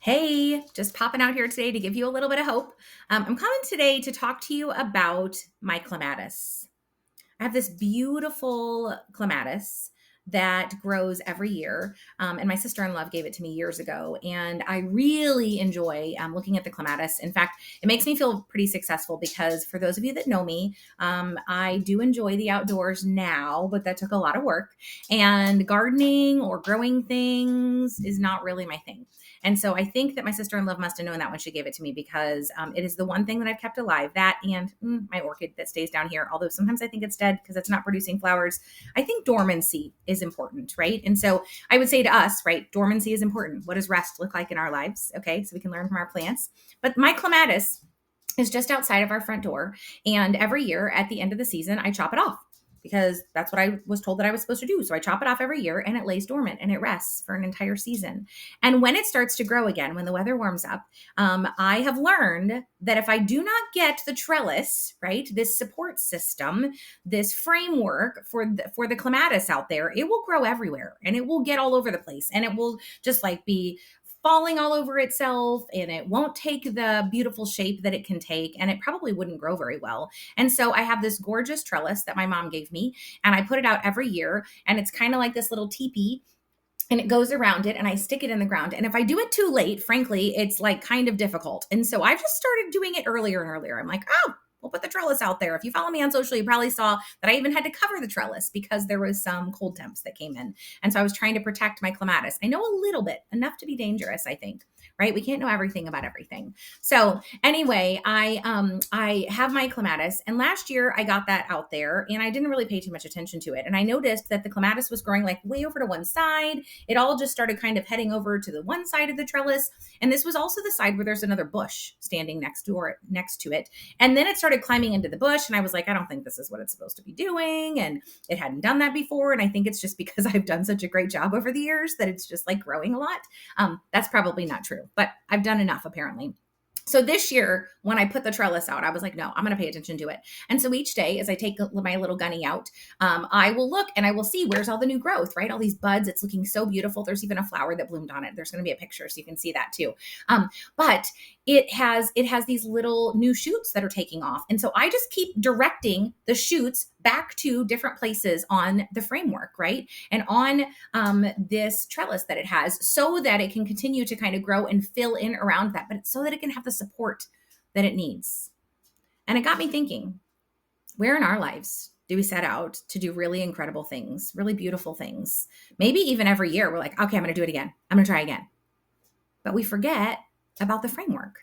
Hey, just popping out here today to give you a little bit of hope. I'm coming today to talk to you about my clematis. I have this beautiful clematis that grows every year. And my sister-in-law gave it to me years ago. And I really enjoy looking at the clematis. In fact, it makes me feel pretty successful because for those of you that know me, I do enjoy the outdoors now, but that took a lot of work. And gardening or growing things is not really my thing. And so I think that my sister-in-law must have known that when she gave it to me because it is the one thing that I've kept alive. That and my orchid that stays down here. Although sometimes I think it's dead because it's not producing flowers. I think dormancy is important, right? And so I would say to us, right, dormancy is important. What does rest look like in our lives? Okay, so we can learn from our plants. But my clematis is just outside of our front door. And every year at the end of the season, I chop it off because that's what I was told that I was supposed to do. So I chop it off every year and it lays dormant and it rests for an entire season. And when it starts to grow again, when the weather warms up, I have learned that if I do not get the trellis, right, this support system, this framework for the clematis out there, it will grow everywhere and it will get all over the place and it will just like be falling all over itself and it won't take the beautiful shape that it can take and it probably wouldn't grow very well. And so I have this gorgeous trellis that my mom gave me and I put it out every year and it's kind of like this little teepee and it goes around it and I stick it in the ground. And if I do it too late, frankly, it's like kind of difficult. And so I've just started doing it earlier and earlier. I'm like, oh, we'll put the trellis out there. If you follow me on social, you probably saw that I even had to cover the trellis because there was some cold temps that came in. And so I was trying to protect my clematis. I know a little bit, enough to be dangerous, I think, right? We can't know everything about everything. So anyway, I have my clematis and last year I got that out there and I didn't really pay too much attention to it. And I noticed that the clematis was growing like way over to one side. It all just started kind of heading over to the one side of the trellis. And this was also the side where there's another bush standing next to it. And then it started climbing into the bush. And I was like, I don't think this is what it's supposed to be doing. And it hadn't done that before. And I think it's just because I've done such a great job over the years that it's just like growing a lot. That's probably not true, but I've done enough apparently. So this year, when I put the trellis out, I was like, no, I'm going to pay attention to it. And so each day, as I take my little gunny out, I will look and I will see where's all the new growth, right? All these buds. It's looking so beautiful. There's even a flower that bloomed on it. There's going to be a picture so you can see that too. But it has these little new shoots that are taking off. And so I just keep directing the shoots back to different places on the framework, right? And on this trellis that it has so that it can continue to kind of grow and fill in around that, but it's so that it can have the support that it needs. And it got me thinking, where in our lives do we set out to do really incredible things, really beautiful things? Maybe even every year we're like, okay, I'm going to do it again. I'm going to try again. But we forget about the framework.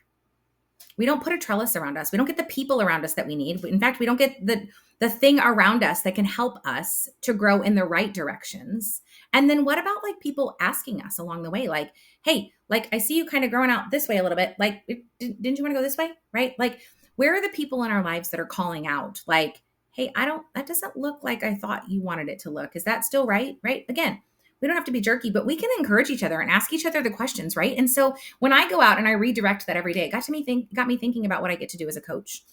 We don't put a trellis around us. We don't get the people around us that we need. In fact, we don't get the thing around us that can help us to grow in the right directions. And then what about like people asking us along the way? Like, hey, like I see you kind of growing out this way a little bit. Like, didn't you want to go this way? Right? Like, where are the people in our lives that are calling out? Like, hey, that doesn't look like I thought you wanted it to look. Is that still right? Right? Again, we don't have to be jerky, but we can encourage each other and ask each other the questions, right? And so when I go out and I redirect that every day, it got me thinking about what I get to do as a coach.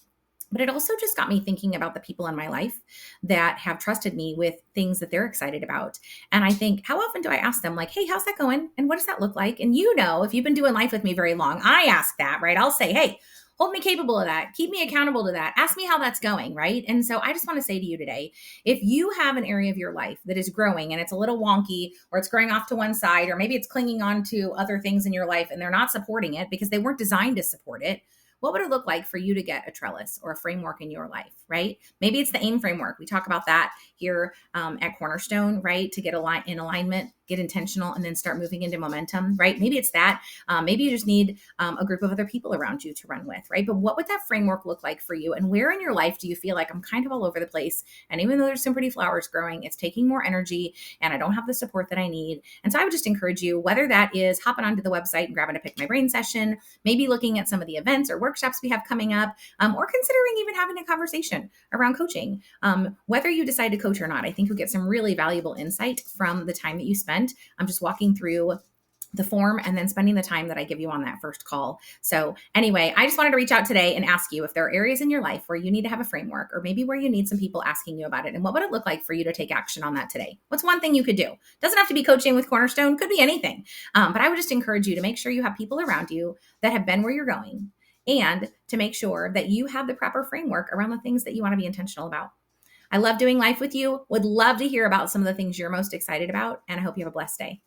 But it also just got me thinking about the people in my life that have trusted me with things that they're excited about. And I think, how often do I ask them like, hey, how's that going? And what does that look like? And if you've been doing life with me very long, I ask that, right? I'll say, hey, hold me capable of that. Keep me accountable to that. Ask me how that's going, right? And so I just want to say to you today, if you have an area of your life that is growing and it's a little wonky or it's growing off to one side, or maybe it's clinging on to other things in your life and they're not supporting it because they weren't designed to support it, what would it look like for you to get a trellis or a framework in your life, right? Maybe it's the AIM framework. We talk about that here at Cornerstone, right? To get in alignment, get intentional, and then start moving into momentum, right? Maybe it's that. Maybe you just need a group of other people around you to run with, right? But what would that framework look like for you? And where in your life do you feel like I'm kind of all over the place? And even though there's some pretty flowers growing, it's taking more energy and I don't have the support that I need. And so I would just encourage you, whether that is hopping onto the website and grabbing a Pick My Brain session, maybe looking at some of the events or workshops we have coming up, or considering even having a conversation around coaching. Whether you decide to coach or not, I think you'll get some really valuable insight from the time that you spent. I'm just walking through the form and then spending the time that I give you on that first call. So anyway, I just wanted to reach out today and ask you if there are areas in your life where you need to have a framework, or maybe where you need some people asking you about it. And what would it look like for you to take action on that today? What's one thing you could do? Doesn't have to be coaching with Cornerstone, could be anything. But I would just encourage you to make sure you have people around you that have been where you're going, and to make sure that you have the proper framework around the things that you want to be intentional about. I love doing life with you. Would love to hear about some of the things you're most excited about, and I hope you have a blessed day.